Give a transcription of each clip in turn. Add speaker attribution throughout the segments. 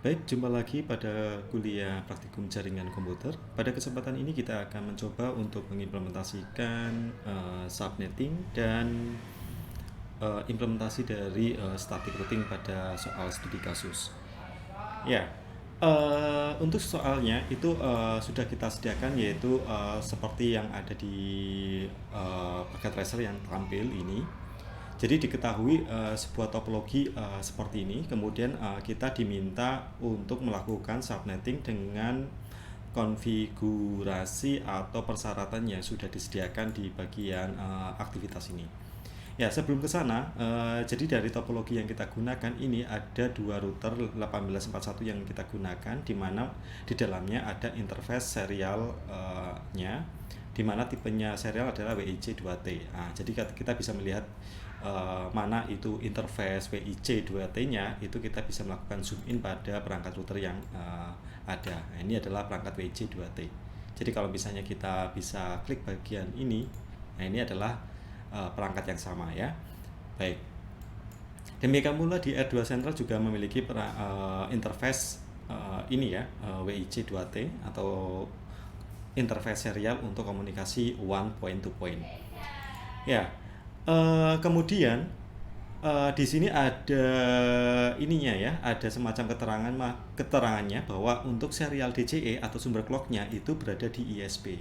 Speaker 1: Baik, jumpa lagi pada kuliah praktikum jaringan komputer. Pada kesempatan ini kita akan mencoba untuk mengimplementasikan subnetting dan implementasi dari static routing pada soal studi kasus. Ya, untuk soalnya itu sudah kita sediakan, yaitu seperti yang ada di paket tracer yang tampil ini. Jadi diketahui sebuah topologi seperti ini, kemudian kita diminta untuk melakukan subnetting dengan konfigurasi atau persyaratan yang sudah disediakan di bagian aktivitas ini. Ya, sebelum ke sana, jadi dari topologi yang kita gunakan ini ada dua router 1841 yang kita gunakan, di mana di dalamnya ada interface serialnya, di mana tipenya serial adalah WIC2T. Nah, jadi kita bisa melihat mana itu interface WIC2T-nya, itu kita bisa melakukan zoom in pada perangkat router yang ada. Nah, ini adalah perangkat WIC2T. Jadi kalau misalnya kita bisa klik bagian ini, nah ini adalah perangkat yang sama ya. Baik. Demikian pula di R2 Central juga memiliki interface ini ya, WIC2T atau interface serial untuk komunikasi one point to point. Ya. Kemudian di sini ada ininya ya, ada semacam keterangannya bahwa untuk serial DCE atau sumber clocknya itu berada di ISP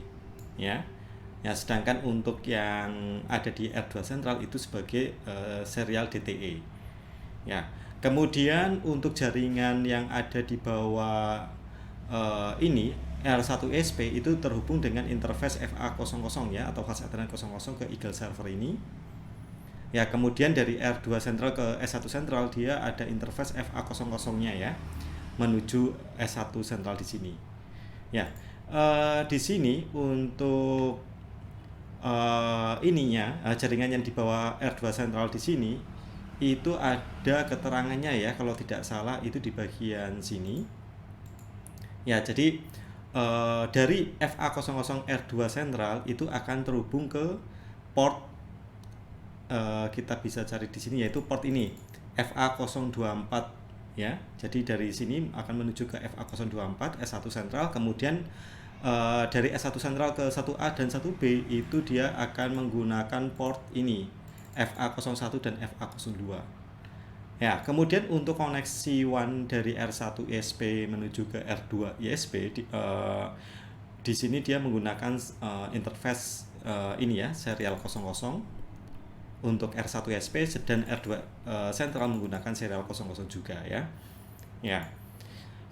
Speaker 1: ya. Ya, sedangkan untuk yang ada di R2 Central itu sebagai serial DTE. Ya. Kemudian untuk jaringan yang ada di bawah ini R1SP itu terhubung dengan interface FA00 ya, atau fast Ethernet 00 ke Eagle server ini. Ya, kemudian dari R2 Central ke S1 Central dia ada interface FA00-nya ya, menuju S1 Central di sini. Ya, di sini untuk jaringan yang di bawah R2 Central di sini itu ada keterangannya ya, kalau tidak salah itu di bagian sini. Ya, jadi dari FA00 R2 Central itu akan terhubung ke port, kita bisa cari di sini, yaitu port ini FA024 ya. Jadi dari sini akan menuju ke FA024 S1 Central, kemudian dari S1 Central ke 1A dan 1B itu dia akan menggunakan port ini FA01 dan FA02. Ya, kemudian untuk koneksi WAN dari R1 ISP menuju ke R2 ISP di sini dia menggunakan interface ini ya, serial 00 untuk R1 ISP, dan R2 Central menggunakan serial 00 juga ya. Ya.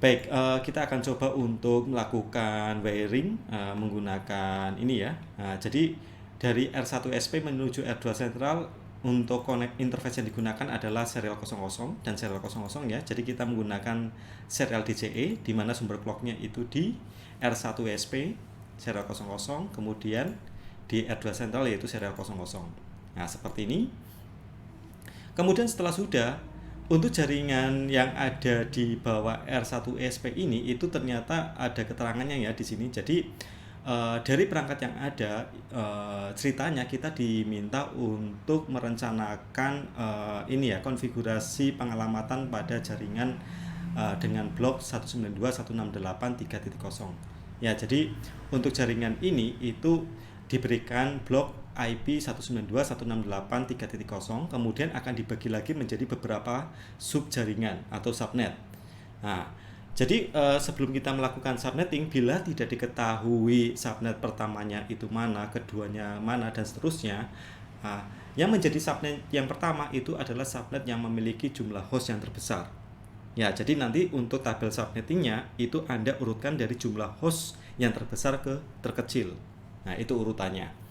Speaker 1: Baik, kita akan coba untuk melakukan wiring menggunakan ini ya. Nah, jadi dari R1 SP menuju R2 Central untuk interface yang digunakan adalah serial 00 dan serial 00 ya. Jadi kita menggunakan serial DCE di mana sumber clocknya itu di R1 SP serial 00, kemudian di R2 Central yaitu serial 00. Nah, seperti ini. Kemudian setelah sudah, untuk jaringan yang ada di bawah R1 ESP ini itu ternyata ada keterangannya ya di sini. Jadi dari perangkat yang ada, ceritanya kita diminta untuk merencanakan ini ya, konfigurasi pengalamatan pada jaringan dengan blok 192.168.3.0. Ya, jadi untuk jaringan ini itu diberikan blok IP 192.168.3.0, kemudian akan dibagi lagi menjadi beberapa sub jaringan atau subnet. Nah, jadi sebelum kita melakukan subnetting, bila tidak diketahui subnet pertamanya itu mana, keduanya mana, dan seterusnya, yang menjadi subnet yang pertama itu adalah subnet yang memiliki jumlah host yang terbesar. Ya, jadi nanti untuk tabel subnettingnya itu Anda urutkan dari jumlah host yang terbesar ke terkecil. Nah, itu urutannya.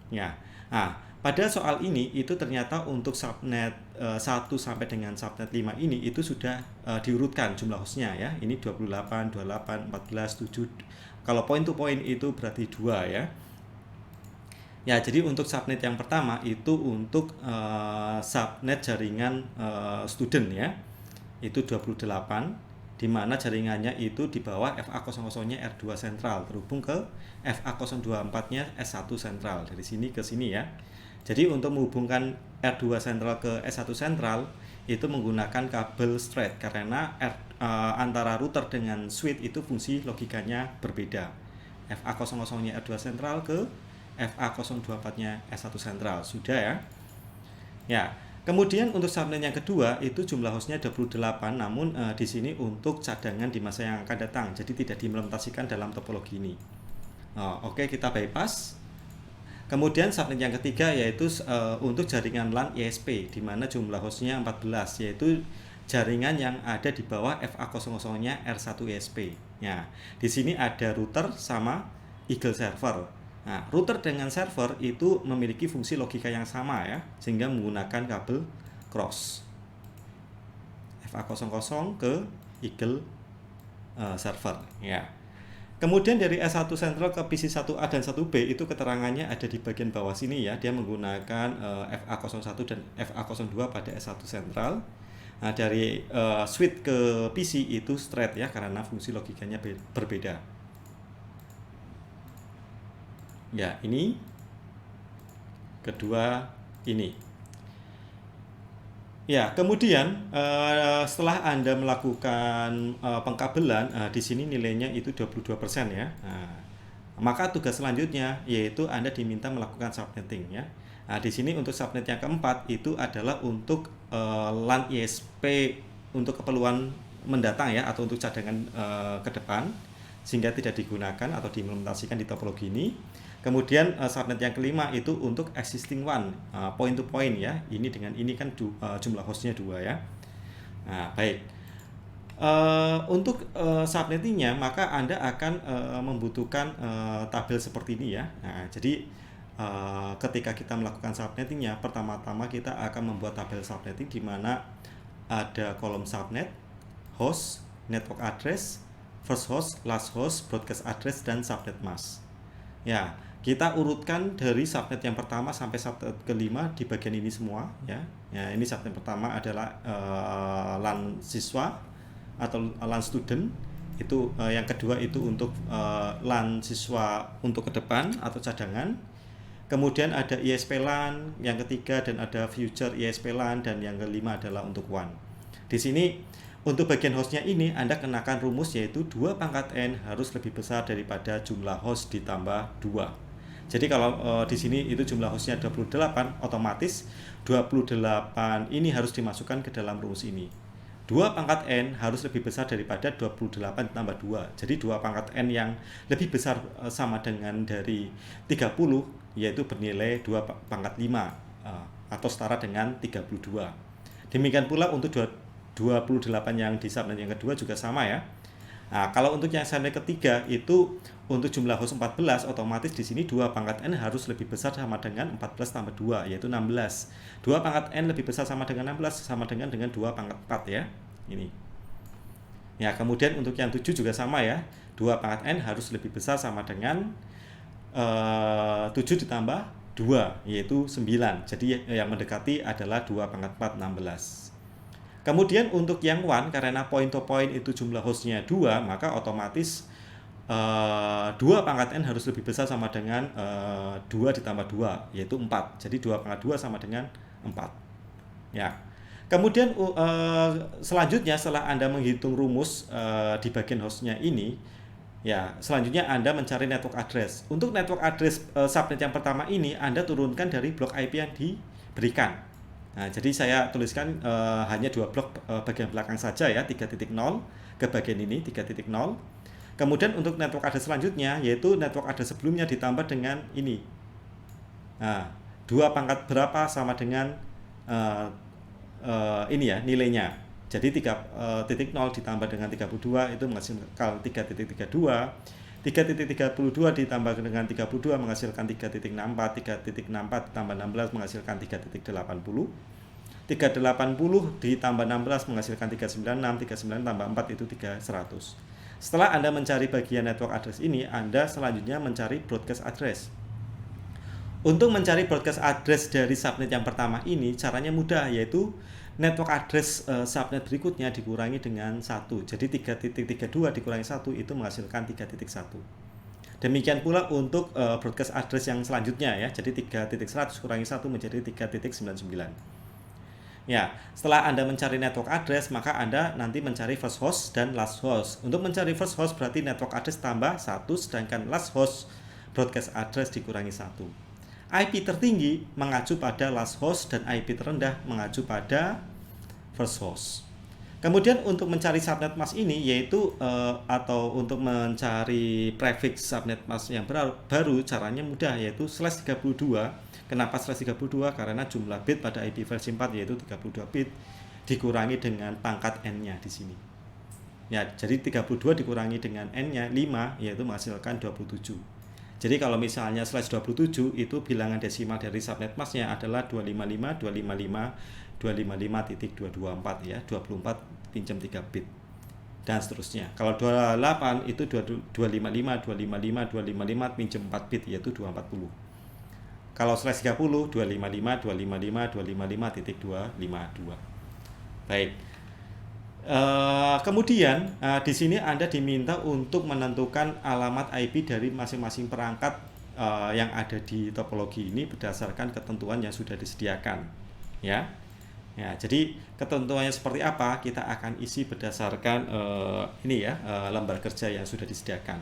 Speaker 1: Ya. Nah, pada soal ini itu ternyata untuk subnet 1 sampai dengan subnet 5 ini itu sudah diurutkan jumlah hostnya ya. Ini 28, 28, 14, 7. Kalau point to point itu berarti 2 ya. Ya, jadi untuk subnet yang pertama itu untuk subnet jaringan student ya. Itu 28, di mana jaringannya itu di bawah FA00-nya R2 Central terhubung ke FA024-nya S1 Central, dari sini ke sini ya. Jadi untuk menghubungkan R2 Central ke S1 Central itu menggunakan kabel straight, karena antara router dengan switch itu fungsi logikanya berbeda. FA00-nya R2 sentral ke FA024-nya S1 sentral. Sudah ya. Ya, kemudian untuk subnet yang kedua itu jumlah hostnya 28, namun di sini untuk cadangan di masa yang akan datang, jadi tidak diimplementasikan dalam topologi ini. Oke, kita bypass. Kemudian subnet yang ketiga yaitu untuk jaringan LAN ISP, di mana jumlah hostnya 14, yaitu jaringan yang ada di bawah FA00-nya R1 ISP. Ya, di sini ada router sama Eagle server. Nah, router dengan server itu memiliki fungsi logika yang sama ya, sehingga menggunakan kabel cross FA00 ke Eagle server ya. Kemudian dari S1 sentral ke PC 1A dan 1B itu keterangannya ada di bagian bawah sini ya. Dia menggunakan FA01 dan FA02 pada S1 sentral. Nah, dari switch ke PC itu straight ya, karena fungsi logikanya berbeda. Ya, ini kedua ini. Ya, kemudian setelah Anda melakukan pengkabelan, di sini nilainya itu 22% ya. Nah, maka tugas selanjutnya yaitu Anda diminta melakukan subnetting ya. Nah, di sini untuk subnet yang keempat itu adalah untuk LAN ISP untuk keperluan mendatang ya, atau untuk cadangan ke depan, sehingga tidak digunakan atau diimplementasikan di topologi ini. Kemudian subnet yang kelima itu untuk existing one, point to point ya. Ini dengan ini kan jumlah hostnya 2 ya. Nah, baik. Untuk subnettingnya maka Anda akan membutuhkan tabel seperti ini ya. Nah, jadi ketika kita melakukan subnettingnya, pertama-tama kita akan membuat tabel subnetting di mana ada kolom subnet, host, network address, first host, last host, broadcast address, dan subnet mask. Ya, kita urutkan dari subnet yang pertama sampai subnet kelima di bagian ini semua ya. Ya, ini subnet pertama adalah LAN siswa atau LAN student. Itu yang kedua itu untuk LAN siswa untuk ke depan atau cadangan. Kemudian ada ISP LAN yang ketiga, dan ada future ISP LAN, dan yang kelima adalah untuk WAN. Di sini untuk bagian hostnya ini Anda kenakan rumus, yaitu 2 pangkat N harus lebih besar daripada jumlah host ditambah 2. Jadi kalau di sini itu jumlah hostnya 28, otomatis 28 ini harus dimasukkan ke dalam rumus ini. 2 pangkat N harus lebih besar daripada 28 tambah 2. Jadi 2 pangkat N yang lebih besar sama dengan dari 30, yaitu bernilai 2 pangkat 5 atau setara dengan 32. Demikian pula untuk 28 yang di subnet yang kedua juga sama ya. Nah, kalau untuk yang subnet ketiga itu untuk jumlah host 14, otomatis di sini 2 pangkat N harus lebih besar sama dengan 14 tambah 2, yaitu 16. 2 pangkat N lebih besar sama dengan 16 sama dengan 2 pangkat 4 ya. Ini. Ya, kemudian untuk yang 7 juga sama ya. 2 pangkat N harus lebih besar sama dengan 7 ditambah 2, yaitu 9. Jadi yang mendekati adalah 2 pangkat 4, 16. Kemudian untuk yang WAN, karena point to point itu jumlah hostnya 2, maka otomatis 2 pangkat N harus lebih besar sama dengan 2 ditambah 2, yaitu 4. Jadi 2 pangkat 2 sama dengan 4 ya. Kemudian selanjutnya setelah Anda menghitung rumus di bagian hostnya ini ya, selanjutnya Anda mencari network address. Untuk network address subnet yang pertama ini Anda turunkan dari blok IP yang diberikan. Nah, jadi saya tuliskan hanya 2 blok bagian belakang saja ya, 3.0 ke bagian ini 3.0. Kemudian untuk network address selanjutnya, yaitu network address sebelumnya ditambah dengan ini. Nah, 2 pangkat berapa sama dengan ini ya nilainya. Jadi 3.0 ditambah dengan 32 itu menghasilkan 3.32. 3.32 ditambah dengan 32 menghasilkan 3.64. 3.64 ditambah 16 menghasilkan 3.80. 380 ditambah 16 menghasilkan 396. 39 tambah 4 itu 300. Setelah Anda mencari bagian network address ini, Anda selanjutnya mencari broadcast address. Untuk mencari broadcast address dari subnet yang pertama ini, caranya mudah, yaitu network address subnet berikutnya dikurangi dengan 1. Jadi 3.32 dikurangi 1 itu menghasilkan 3.1. Demikian pula untuk broadcast address yang selanjutnya ya. Jadi 3.100 kurangi 1 menjadi 3.99. Ya, setelah Anda mencari network address, maka Anda nanti mencari first host dan last host. Untuk mencari first host berarti network address tambah 1, sedangkan last host broadcast address dikurangi 1. IP tertinggi mengacu pada last host dan IP terendah mengacu pada first host. Kemudian untuk mencari subnet mask ini yaitu atau untuk mencari prefix subnet mask yang baru caranya mudah yaitu /32. Kenapa /32? Karena jumlah bit pada IP versi 4 yaitu 32 bit dikurangi dengan pangkat n-nya di sini. Ya, jadi 32 dikurangi dengan n-nya 5 yaitu menghasilkan 27. Jadi kalau misalnya /27 itu bilangan desimal dari subnet masknya adalah 255.255.254 ya, 24 pinjam 3 bit dan seterusnya. Kalau 28 itu 255 pinjam 4 bit yaitu 240. Kalau /30 255.255.252. Baik. Kemudian di sini Anda diminta untuk menentukan alamat IP dari masing-masing perangkat yang ada di topologi ini berdasarkan ketentuan yang sudah disediakan, ya. Ya, jadi ketentuannya seperti apa kita akan isi berdasarkan lembar kerja yang sudah disediakan.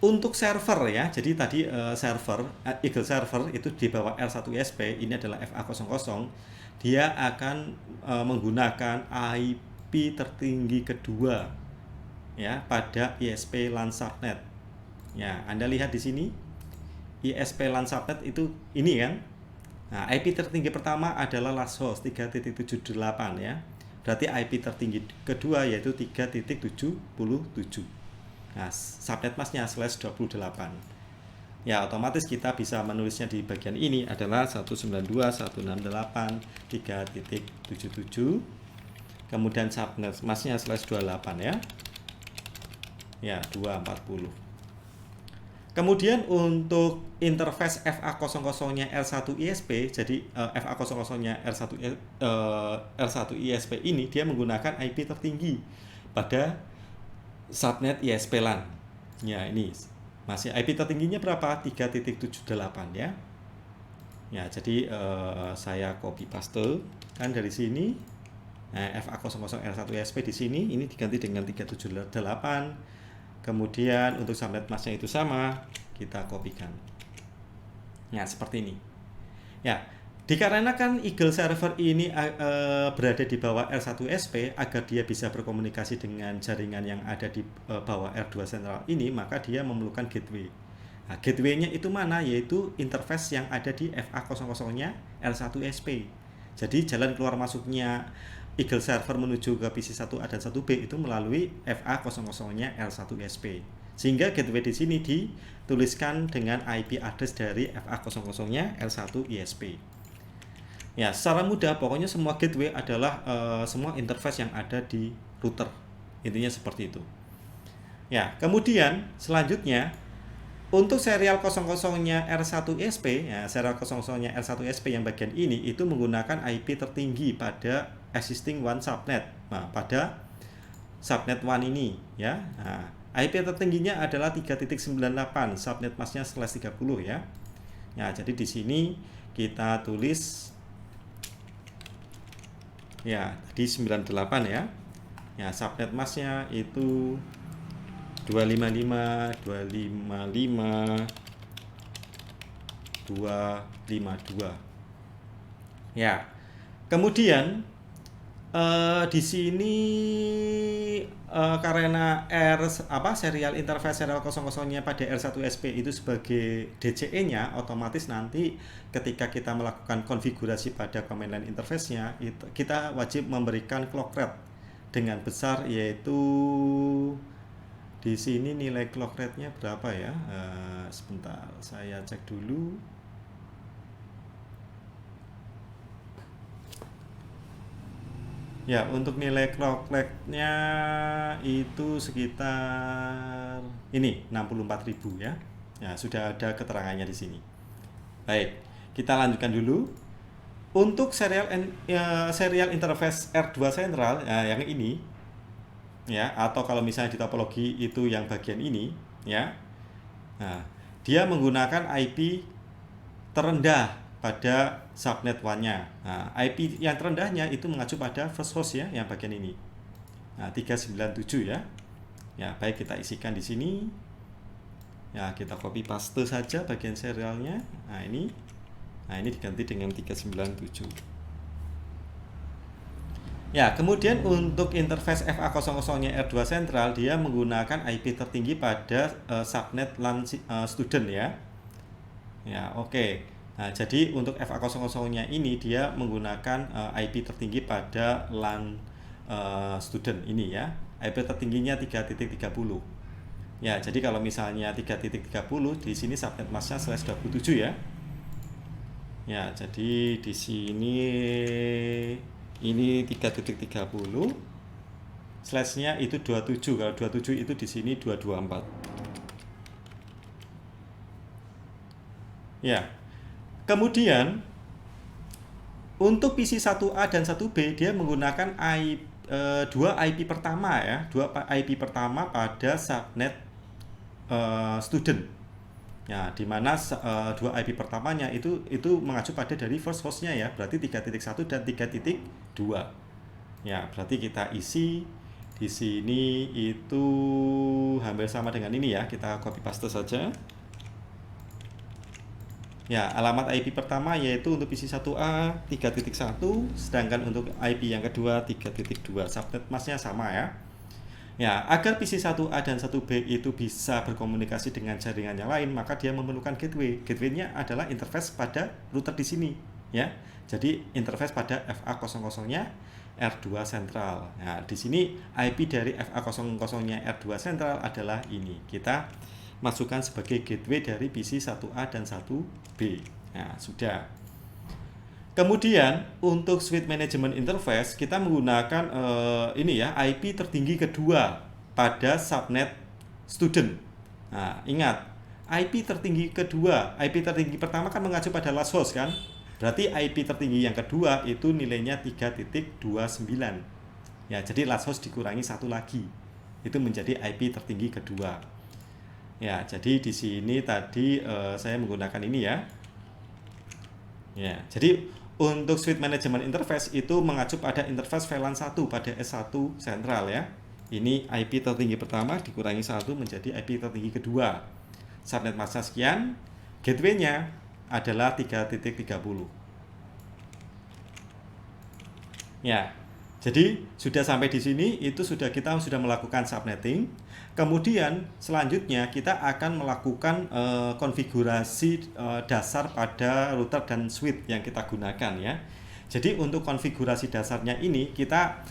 Speaker 1: Untuk server ya, jadi tadi server Eagle server itu di bawah R1ISP ini adalah FA00. Dia akan menggunakan IP tertinggi kedua ya pada ISP LAN subnet. Ya, Anda lihat di sini ISP LAN subnet itu ini kan. Nah, IP tertinggi pertama adalah last host 3.78 ya. Berarti IP tertinggi kedua yaitu 3.77. Nah, subnet masknya /28. Ya, otomatis kita bisa menulisnya di bagian ini adalah 192.168.3.77. Kemudian subnet masknya /28 ya. Ya, 240. Kemudian untuk interface FA00-nya R1ISP, jadi FA00-nya R1ISP ini dia menggunakan IP tertinggi pada subnet ISP LAN. Ya, ini masih IP tertingginya berapa? 3.78 ya. Ya, jadi saya copy paste kan dari sini. Nah, FA00 R1ISP di sini ini diganti dengan 378. Kemudian untuk subnet masknya itu sama, kita kopikan. Ya, seperti ini. Ya, dikarenakan Eagle server ini berada di bawah R1ISP agar dia bisa berkomunikasi dengan jaringan yang ada di bawah R2 Central ini, maka dia memerlukan gateway. Nah, gateway-nya itu mana? Yaitu interface yang ada di FA00-nya R1ISP. Jadi jalan keluar masuknya Eagle server menuju ke PC1A dan 1B itu melalui FA00-nya R1ISP. Sehingga gateway di sini dituliskan dengan IP address dari FA00-nya R1ISP. Ya, secara mudah pokoknya semua gateway adalah semua interface yang ada di router. Intinya seperti itu. Ya, kemudian selanjutnya untuk serial 00-nya R1ISP, ya, serial 00-nya R1ISP yang bagian ini itu menggunakan IP tertinggi pada existing one subnet. Nah, pada subnet one ini ya. Nah, IP tertingginya adalah 3.98, subnet masknya /30 ya. Ya, jadi di sini kita tulis ya, tadi 98 ya. Ya, subnet masknya itu 255.252. Ya. Kemudian di sini karena serial interface serial 00-nya pada R1ISP itu sebagai DCE-nya, otomatis nanti ketika kita melakukan konfigurasi pada command line interface-nya itu kita wajib memberikan clock rate dengan besar, yaitu di sini nilai clock rate-nya berapa ya? Sebentar, saya cek dulu. Ya, untuk nilai clock rate-nya itu sekitar ini 64.000 ya. Ya, sudah ada keterangannya di sini. Baik, kita lanjutkan dulu. Untuk serial interface R2 Central yang ini ya, atau kalau misalnya di topologi itu yang bagian ini ya. Nah, dia menggunakan IP terendah pada subnet 1-nya. Nah, IP yang terendahnya itu mengacu pada first host ya, yang bagian ini. Nah, 397 ya. Ya, baik, kita isikan di sini. Ya, kita copy paste saja bagian serialnya. Nah, ini diganti dengan 397. Ya, kemudian untuk interface FA00-nya R2 Central, dia menggunakan IP tertinggi pada subnet LAN student ya. Ya, oke. Nah, jadi untuk FA00-nya ini dia menggunakan IP tertinggi pada LAN student ini ya. IP tertingginya 3.30. Ya, jadi kalau misalnya 3.30 di sini subnet masknya /27 ya. Ya, jadi di sini ini 3.30 slashnya itu 27. Kalau 27 itu di sini 224. Ya. Kemudian untuk PC 1A dan 1B dia menggunakan dua IP pertama ya, dua IP pertama pada subnet student. Ya, di mana dua IP pertamanya itu mengacu pada dari first hostnya ya, berarti 3.1 dan 3.2. Ya, berarti kita isi di sini itu hampir sama dengan ini ya, kita copy paste saja. Ya, alamat IP pertama yaitu untuk PC 1A 3.1, sedangkan untuk IP yang kedua 3.2. Subnet masknya sama ya. Ya, agar PC 1A dan 1B itu bisa berkomunikasi dengan jaringan yang lain, maka dia memerlukan gateway. Gateway-nya adalah interface pada router di sini, ya. Jadi interface pada FA00-nya R2 Central. Nah, di sini IP dari FA00-nya R2 Central adalah ini. Kita masukkan sebagai gateway dari PC 1A dan 1B. Nah, sudah. Kemudian untuk switch management interface kita menggunakan ini ya, IP tertinggi kedua pada subnet student. Nah, ingat, IP tertinggi kedua, IP tertinggi pertama kan mengacu pada last host kan? Berarti IP tertinggi yang kedua itu nilainya 3.29. Ya, jadi last host dikurangi satu lagi. Itu menjadi IP tertinggi kedua. Ya, jadi di sini tadi saya menggunakan ini ya. Ya, jadi untuk switch management interface itu mengacu pada interface VLAN 1 pada S1 Central ya. Ini IP tertinggi pertama dikurangi 1 menjadi IP tertinggi kedua. Subnet masknya sekian, gateway-nya adalah 3.30. Ya. Jadi sudah sampai di sini itu kita sudah melakukan subnetting. Kemudian selanjutnya kita akan melakukan konfigurasi dasar pada router dan switch yang kita gunakan ya. Jadi untuk konfigurasi dasarnya ini kita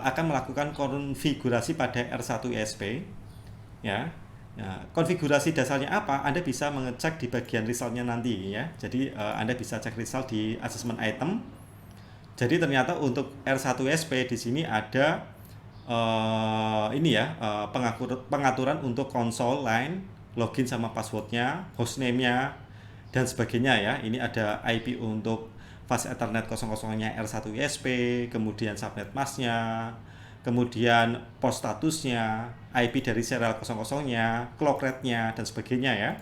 Speaker 1: akan melakukan konfigurasi pada R1ESP ya. Nah, konfigurasi dasarnya apa? Anda bisa mengecek di bagian resultnya nanti ya. Jadi Anda bisa cek result di assessment item. Jadi ternyata untuk R1SP di sini ada ini ya, pengaturan untuk console line, login sama passwordnya, hostname-nya dan sebagainya ya. Ini ada IP untuk fast Ethernet 00-nya R1ISP, kemudian subnet masknya, kemudian port statusnya, IP dari serial 00-nya, clock rate-nya dan sebagainya ya.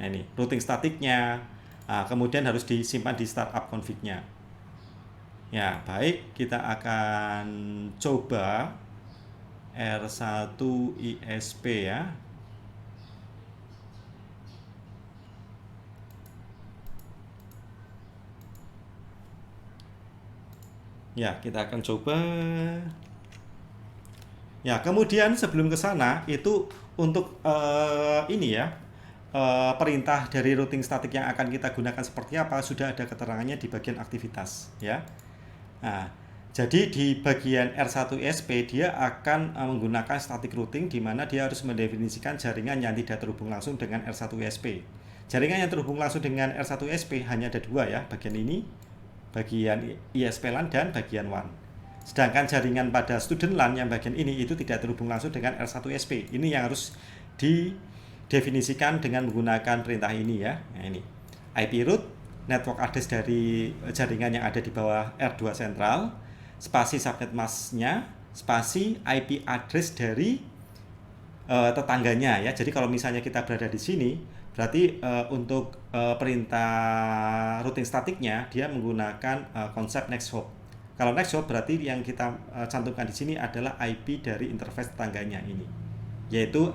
Speaker 1: Nah, ini routing statiknya. Nah, kemudian harus disimpan di startup config-nya. Ya, baik, kita akan coba R1ISP ya. Ya, kita akan coba. Ya, kemudian sebelum ke sana itu untuk ini ya, perintah dari routing statik yang akan kita gunakan seperti apa sudah ada keterangannya di bagian aktivitas ya. Nah, jadi di bagian R1SP dia akan menggunakan static routing di mana dia harus mendefinisikan jaringan yang tidak terhubung langsung dengan R1SP. Jaringan yang terhubung langsung dengan R1SP hanya ada dua ya, bagian ini, bagian ISP LAN dan bagian WAN. Sedangkan jaringan pada student LAN yang bagian ini itu tidak terhubung langsung dengan R1SP. Ini yang harus didefinisikan dengan menggunakan perintah ini ya. Nah, ini IP root, network address dari jaringan yang ada di bawah R2 Central, spasi subnet masknya, spasi IP address dari tetangganya ya. Jadi kalau misalnya kita berada di sini, Berarti untuk perintah routing statiknya dia menggunakan konsep next hop. Kalau next hop berarti yang kita cantumkan di sini adalah IP dari interface tetangganya ini, yaitu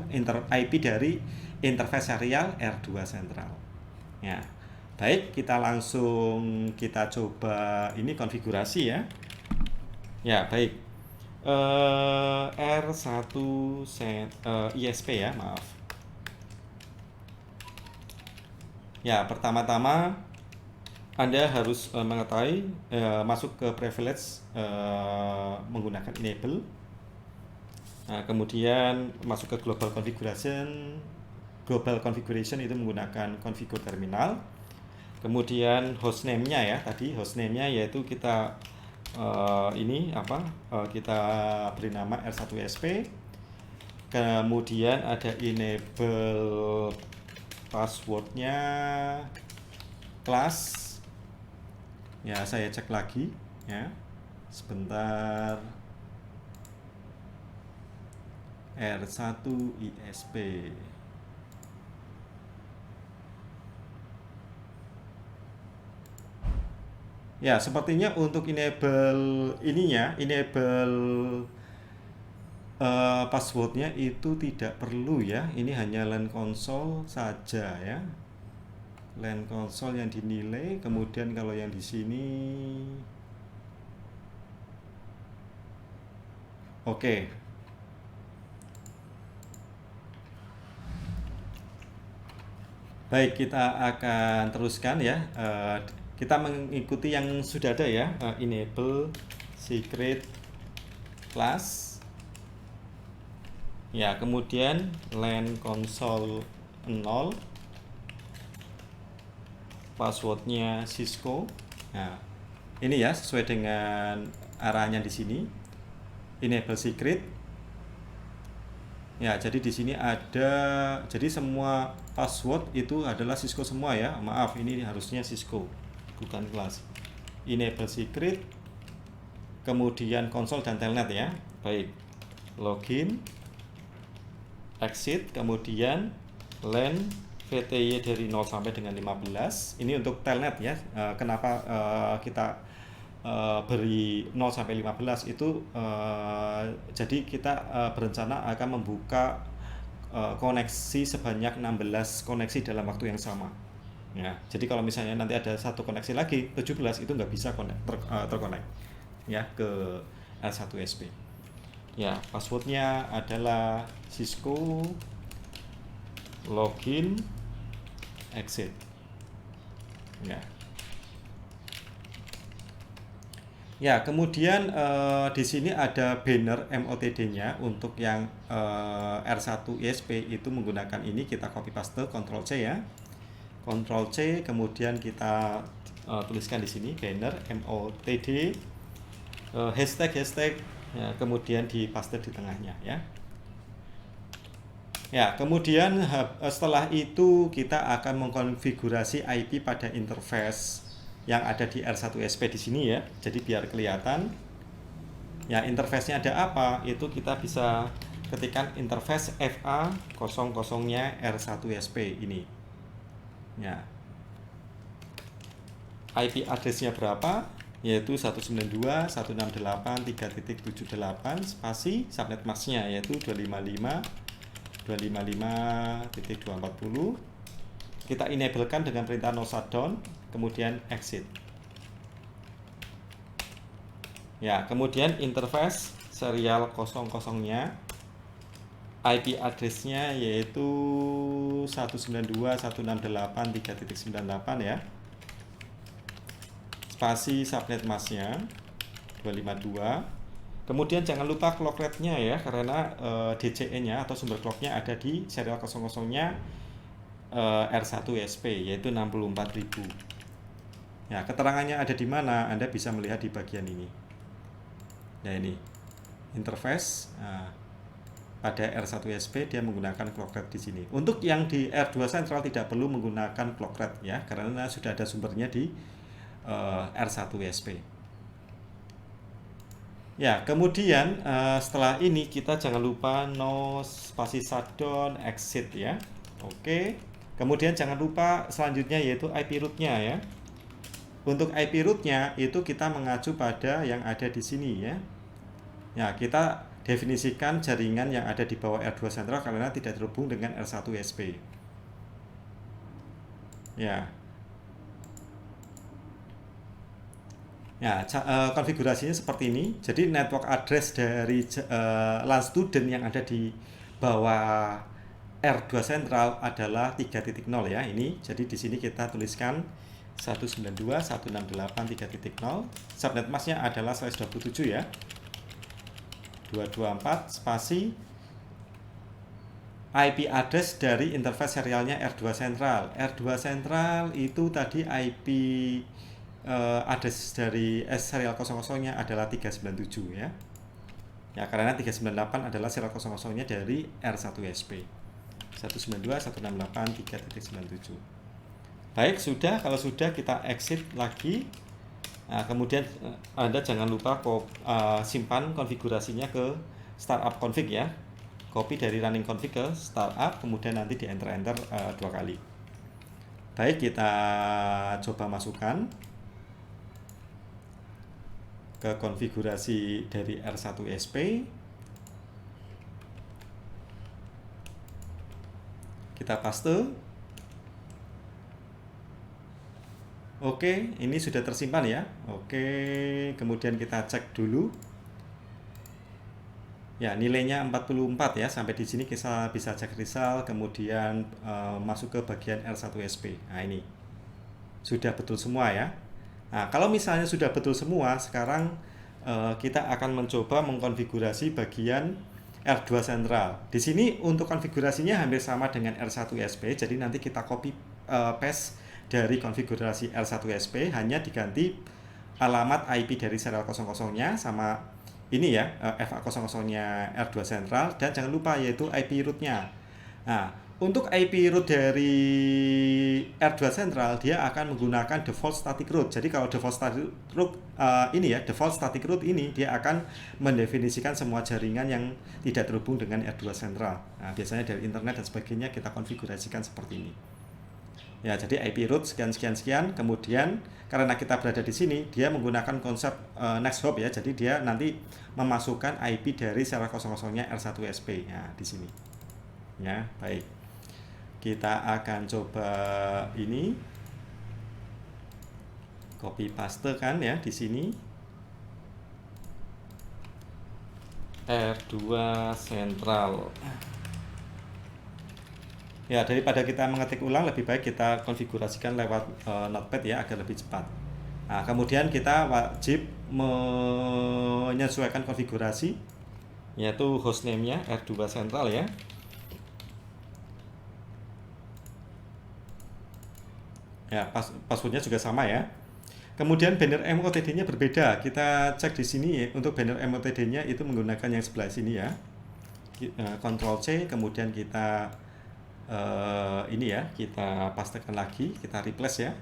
Speaker 1: IP dari interface serial R2 sentral. Ya, baik, kita langsung kita coba ini konfigurasi ya. Ya, baik. R1 ISP ya, maaf. Ya, pertama-tama Anda harus mengetahui masuk ke privilege menggunakan enable. Nah, kemudian masuk ke global configuration. Global configuration itu menggunakan configure terminal. Kemudian hostname-nya ya, tadi hostname-nya yaitu kita kita beri nama R1SP. Kemudian ada enable passwordnya class ya, saya cek lagi ya sebentar. R1 ISP ya, sepertinya untuk enable ininya, enable passwordnya itu tidak perlu ya, ini hanya LAN console saja ya, LAN console yang dinilai. Kemudian kalau yang di sini oke. Baik, kita akan teruskan ya. Kita mengikuti yang sudah ada ya, enable secret class. Ya, kemudian LAN console 0, passwordnya Cisco. Nah, ini ya sesuai dengan arahnya di sini. Enable secret. Ya, jadi di sini ada, jadi semua password itu adalah Cisco semua ya. Maaf, ini harusnya Cisco, bukan kelas. Enable secret. Kemudian konsol dan telnet ya. Baik. Login, exit, kemudian LAN VTY dari 0 sampai dengan 15. Ini untuk telnet ya. Kenapa kita beri 0 sampai 15 itu jadi kita berencana akan membuka koneksi sebanyak 16 koneksi dalam waktu yang sama ya. Jadi kalau misalnya nanti ada satu koneksi lagi 17 itu nggak bisa terkonek ya ke R1SP ya. Passwordnya adalah Cisco, login, exit ya. Ya, kemudian di sini ada banner MOTD-nya untuk yang R1 ISP itu menggunakan ini. Kita copy paste, Ctrl C ya, Ctrl C, kemudian kita tuliskan di sini banner MOTD, hashtag ya, kemudian di paste di tengahnya ya. Ya, kemudian setelah itu kita akan mengkonfigurasi IP pada interface yang ada di R1SP di sini ya. Jadi biar kelihatan ya interface-nya ada apa, itu kita bisa ketikkan interface FA00-nya R1SP ini. Ya. IP address-nya berapa? Yaitu 192.168.3.78 spasi subnet mask-nya yaitu 255.240. Kita enablekan dengan perintah no shutdown, kemudian exit. Ya, kemudian interface serial 00-nya, IP address-nya yaitu 192.168.3.98 ya. Spasi subnet mask-nya 252. Kemudian jangan lupa clock rate-nya ya, karena DCE-nya atau sumber clock-nya ada di serial 00-nya R1SP yaitu 64.000. Ya, keterangannya ada di mana? Anda bisa melihat di bagian ini. Nah, ini interface pada R1SP dia menggunakan clock rate di sini. Untuk yang di R2 Central tidak perlu menggunakan clock rate ya, karena sudah ada sumbernya di R1SP. Ya, kemudian setelah ini kita jangan lupa no spasi shutdown exit ya. Oke. Kemudian jangan lupa selanjutnya yaitu IP root-nya ya. Untuk IP root-nya itu kita mengacu pada yang ada di sini ya. Ya, kita definisikan jaringan yang ada di bawah R2 sentral karena tidak terhubung dengan R1 SP. Ya. Ya, konfigurasinya seperti ini. Jadi network address dari LAN student yang ada di bawah R2 sentral adalah 3.0 ya. Ini jadi di sini kita tuliskan 192.168.3.0. Subnet masknya adalah /27 ya. 224 spasi IP address dari interface serialnya R2 sentral. R2 sentral itu tadi IP address dari serial 00-nya adalah 397 ya. Ya, karena 398 adalah serial 00-nya dari R1 SP. 192.168.3.97. Baik, sudah. Kalau sudah kita exit lagi. Nah, kemudian Anda jangan lupa simpan konfigurasinya ke startup config ya. Copy dari running config ke startup, kemudian nanti di enter 2 kali. Baik, kita coba masukkan ke konfigurasi dari R1 SP. Kita paste. Oke, ini sudah tersimpan ya. Oke, kemudian kita cek dulu. Ya, nilainya 44 ya. Sampai di sini kita bisa cek result, kemudian masuk ke bagian R1 SP. Nah, ini sudah betul semua ya. Nah, kalau misalnya sudah betul semua, sekarang kita akan mencoba mengkonfigurasi bagian R2 sentral. Di sini untuk konfigurasinya hampir sama dengan R1 SP, jadi nanti kita copy paste dari konfigurasi R1 SP, hanya diganti alamat IP dari serial 00-nya sama ini ya, FA00-nya R2 sentral, dan jangan lupa yaitu IP root-nya. Nah, untuk IP root dari R2 sentral dia akan menggunakan default static root. Jadi kalau default static root default static root ini dia akan mendefinisikan semua jaringan yang tidak terhubung dengan R2 sentral. Nah, biasanya dari internet dan sebagainya kita konfigurasikan seperti ini. Ya, jadi IP root sekian sekian sekian. Kemudian karena kita berada di sini, dia menggunakan konsep next hop ya. Jadi dia nanti memasukkan IP dari serial 00-nya R1 SP. Ya, di sini. Ya, baik. Kita akan coba ini copy paste kan ya di sini R2 sentral. Ya, daripada kita mengetik ulang, lebih baik kita konfigurasikan lewat notepad ya agar lebih cepat. Nah, kemudian kita wajib menyesuaikan konfigurasi, yaitu hostname-nya R2 sentral ya. Ya, passwordnya juga sama ya. Kemudian banner MOTD-nya berbeda. Kita cek di sini ya, untuk banner MOTD-nya itu menggunakan yang sebelah sini ya. Ctrl C, kemudian kita ini ya, kita pastekan lagi, kita replace ya.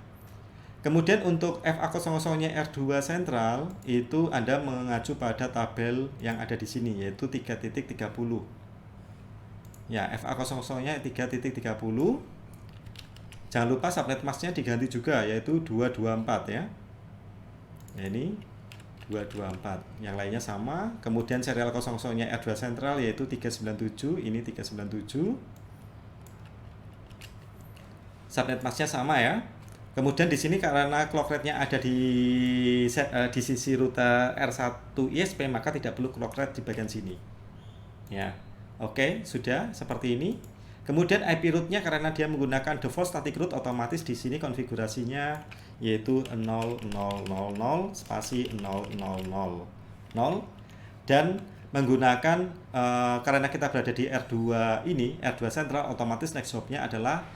Speaker 1: Kemudian untuk FA00-nya R2 sentral itu Anda mengacu pada tabel yang ada di sini yaitu 3.30. Ya, FA00-nya 3.30. Jangan lupa subnet masknya diganti juga yaitu 224 ya. Nah, ini 224. Yang lainnya sama. Kemudian serial 00-nya R2 sentral yaitu 397, ini 397. Subnet masknya sama ya. Kemudian di sini karena clock rate-nya ada di sisi router R1 ISP, maka tidak perlu clock rate di bagian sini. Ya. Oke, sudah seperti ini. Kemudian IP root-nya karena dia menggunakan default static root, otomatis di sini konfigurasinya yaitu 0000 spasi 000 dan menggunakan karena kita berada di R2 ini, R2 sentral, otomatis next hop-nya adalah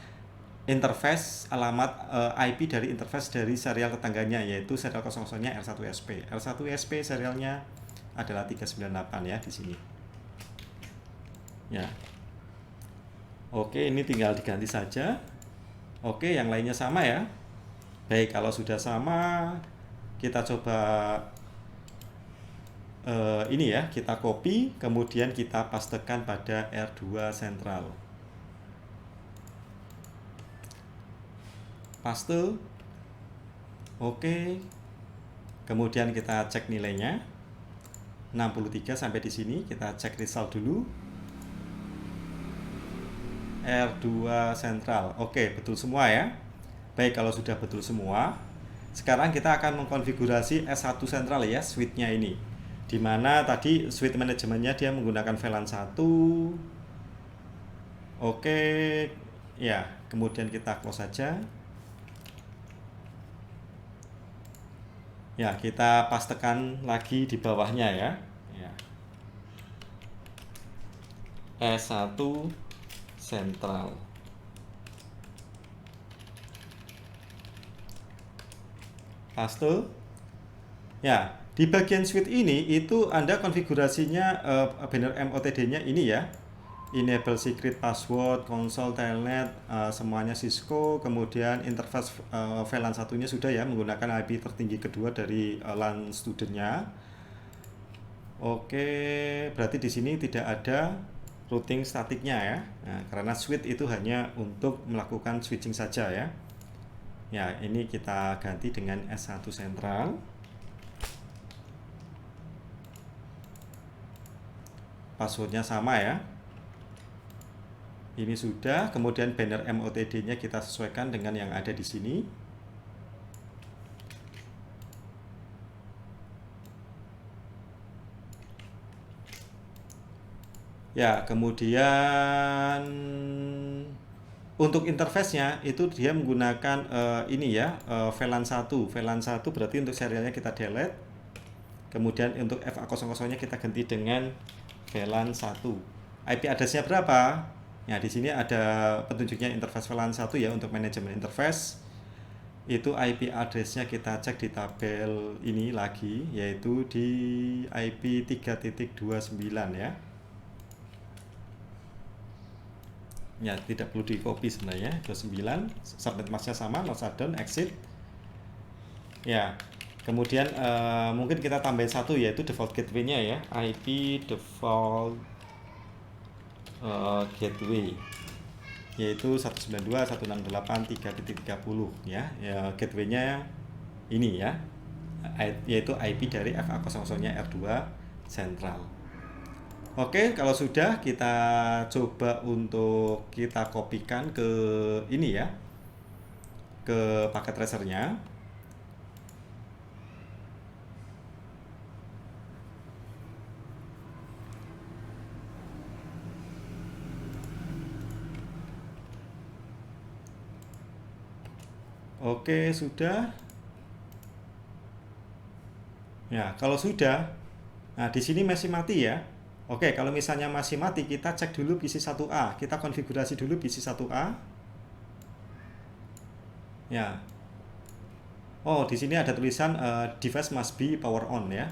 Speaker 1: interface alamat IP dari interface dari serial tetangganya yaitu serial 00-nya R1 SP. R1 SP serialnya adalah 398 ya di sini. Ya. Oke, ini tinggal diganti saja. Oke, yang lainnya sama ya. Baik, kalau sudah sama, kita coba ini ya, kita copy, kemudian kita pastekan pada R2 sentral. paste. Oke. Kemudian kita cek nilainya 63 sampai di sini, kita cek result dulu. R2 sentral. Oke, betul semua ya. Baik, kalau sudah betul semua, sekarang kita akan mengkonfigurasi S1 sentral ya, switch-nya ini. Dimana tadi switch manajemennya dia menggunakan VLAN 1. Oke, ya, kemudian kita close saja. Ya, kita pastekan lagi di bawahnya ya. S1 sentral. Paste. Ya, di bagian switch ini itu Anda konfigurasinya banner MOTD-nya ini ya. Enable secret password, console, telnet, semuanya Cisco, kemudian interface VLAN satunya sudah ya menggunakan IP tertinggi kedua dari LAN studentnya. Oke, berarti di sini tidak ada routing statiknya ya. Nah, karena switch itu hanya untuk melakukan switching saja ya. Ya, ini kita ganti dengan S1 sentral. Passwordnya sama ya. Ini sudah, kemudian banner MOTD-nya kita sesuaikan dengan yang ada di sini. Ya, kemudian untuk interface-nya itu dia menggunakan ini ya, VLAN 1. VLAN 1 berarti untuk serialnya kita delete. Kemudian untuk FA00-nya kita ganti dengan VLAN 1. IP address-nya berapa? Ya, di sini ada petunjuknya interface VLAN 1 ya untuk manajemen interface. Itu IP address-nya kita cek di tabel ini lagi, yaitu di IP 3.29 ya. Ya, tidak perlu di copy sebenarnya. 29, subnet masknya sama, no shutdown, exit. Ya, kemudian mungkin kita tambahin satu yaitu default gateway-nya ya, IP default gateway, yaitu 192.168.3.30 ya. Ya, gateway-nya ini ya, yaitu IP dari FA00-nya R2 sentral. Oke, kalau sudah kita coba untuk kita kopikan ke ini ya, ke paket tracernya. Oke, sudah. Ya, kalau sudah, nah di sini masih mati ya. Oke, kalau misalnya masih mati, kita cek dulu PC 1A. Kita konfigurasi dulu PC 1A. Ya. Oh, di sini ada tulisan device must be power on ya.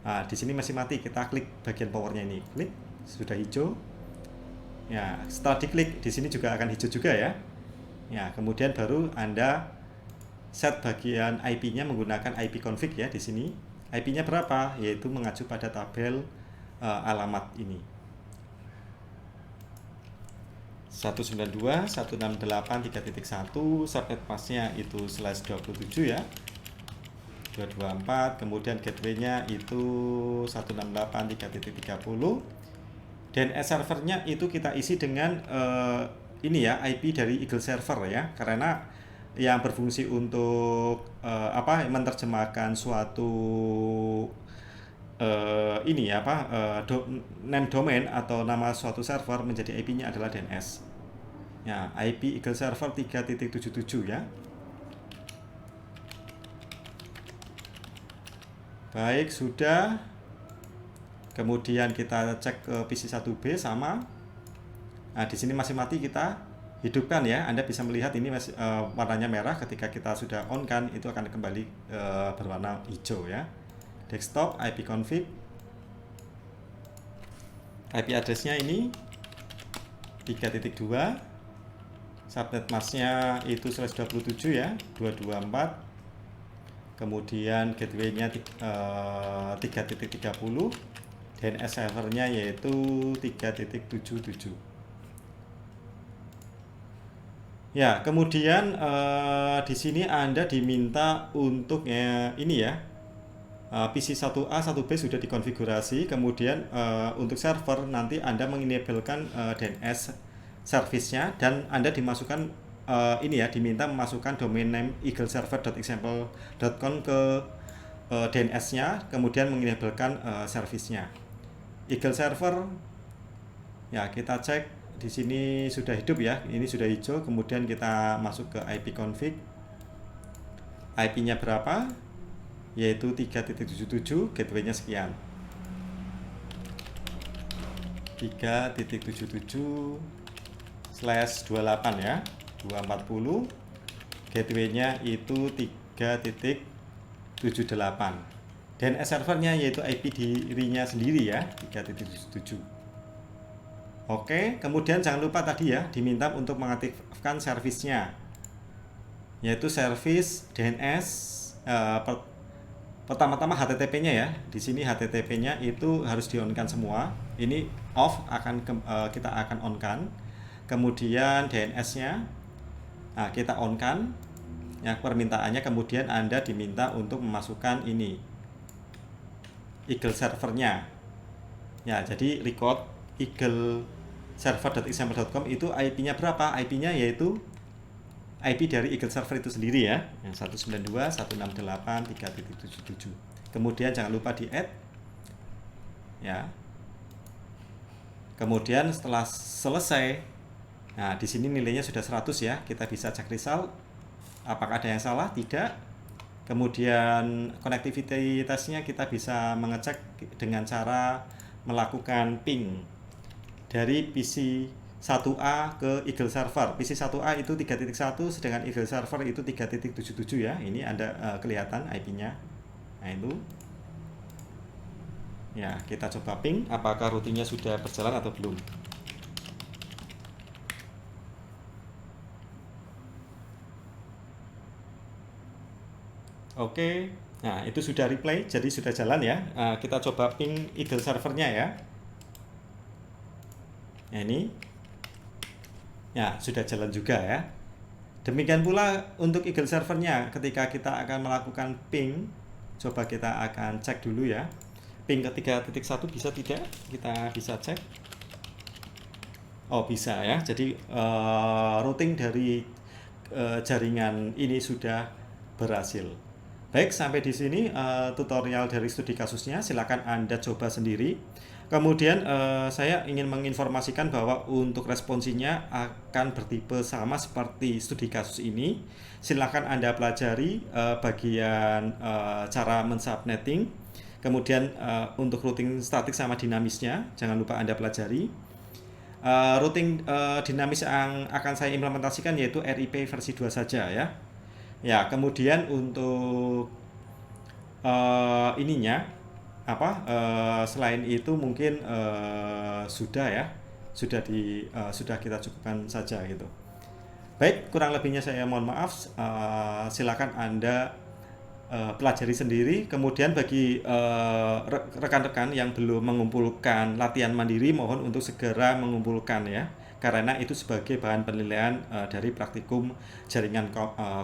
Speaker 1: Nah, di sini masih mati. Kita klik bagian powernya ini. Klik, sudah hijau. Ya, setelah diklik, di sini juga akan hijau juga ya. Ya, kemudian baru Anda set bagian IP-nya menggunakan IP config ya di sini. IP-nya berapa? Yaitu mengacu pada tabel alamat ini. 192.168.3.1, subnet masknya itu /27 ya. 224, kemudian gateway-nya itu 168.3.30. Dan servernya itu kita isi dengan ini ya, IP dari Eagle Server ya, karena yang berfungsi untuk menerjemahkan suatu ini apa name domain atau nama suatu server menjadi IP-nya adalah DNS. Ya, IP Eagle Server 3.77 ya. Baik, sudah. Kemudian kita cek ke PC 1B sama. Nah, di sini masih mati, kita hidupkan ya. Anda bisa melihat ini masih warnanya merah. Ketika kita sudah on kan, itu akan kembali berwarna hijau ya. Desktop, IP config. IP address-nya ini 3.2. Subnet masknya itu /27 ya, 224. Kemudian gateway-nya 3.30. DNS servernya yaitu 3.77. Ya, kemudian di sini Anda diminta untuk ini ya, PC 1A 1B sudah dikonfigurasi, kemudian untuk server nanti Anda mengenablekan DNS service-nya dan Anda dimasukkan ini ya, diminta memasukkan domain name eagleserver.example.com ke DNS-nya, kemudian mengenablekan service-nya. Eagle Server, ya kita cek di sini sudah hidup ya, ini sudah hijau, kemudian kita masuk ke IP config, IP-nya berapa? Yaitu 3.77, gateway-nya sekian. 3.77/28 ya, 240, gateway-nya itu 3.78. DNS servernya yaitu IP dirinya sendiri ya, 3.77. Oke, kemudian jangan lupa tadi ya, diminta untuk mengaktifkan servisnya, yaitu service DNS pertama-tama HTTP-nya ya. Di sini HTTP-nya itu harus di-on-kan semua. Ini off, kita akan on-kan. Kemudian DNS-nya kita on-kan. Ya, permintaannya kemudian Anda diminta untuk memasukkan ini Eagle servernya. Ya, jadi record Eagle server.example.com itu IP-nya berapa? IP-nya yaitu IP dari Eagle server itu sendiri ya, yang 192.168.3.77. Kemudian jangan lupa di add ya. Kemudian setelah selesai, nah di sini nilainya sudah 100 ya, kita bisa cek result apakah ada yang salah, tidak. Kemudian connectivity-nya kita bisa mengecek dengan cara melakukan ping dari PC 1A ke Eagle server. PC 1A itu 3.1, sedangkan Eagle server itu 3.77 ya. Ini Anda kelihatan IP-nya. Nah itu. Ya, kita coba ping apakah routingnya sudah berjalan atau belum. Oke, nah itu sudah replay, jadi sudah jalan ya. Kita coba ping Eagle servernya ya. Nah ini, ya sudah jalan juga ya. Demikian pula untuk Eagle servernya, ketika kita akan melakukan ping, coba kita akan cek dulu ya. Ping ke 3.1 bisa tidak? Kita bisa cek. Oh bisa ya, jadi routing dari jaringan ini sudah berhasil. Baik, sampai di sini tutorial dari studi kasusnya. Silakan Anda coba sendiri. Kemudian saya ingin menginformasikan bahwa untuk responsinya akan bertipe sama seperti studi kasus ini. Silakan Anda pelajari bagian cara mensubnetting. Kemudian untuk routing statik sama dinamisnya, jangan lupa Anda pelajari. Routing dinamis yang akan saya implementasikan yaitu RIP versi 2 saja ya. Ya, kemudian untuk ininya selain itu mungkin sudah ya, sudah kita cukupkan saja gitu. Baik, kurang lebihnya saya mohon maaf. Silakan Anda pelajari sendiri. Kemudian bagi rekan-rekan yang belum mengumpulkan latihan mandiri, mohon untuk segera mengumpulkan ya, karena itu sebagai bahan penilaian dari praktikum jaringan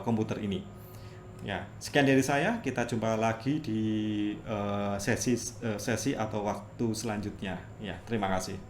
Speaker 1: komputer ini. Ya, sekian dari saya. Kita jumpa lagi di sesi atau waktu selanjutnya. Ya, terima kasih.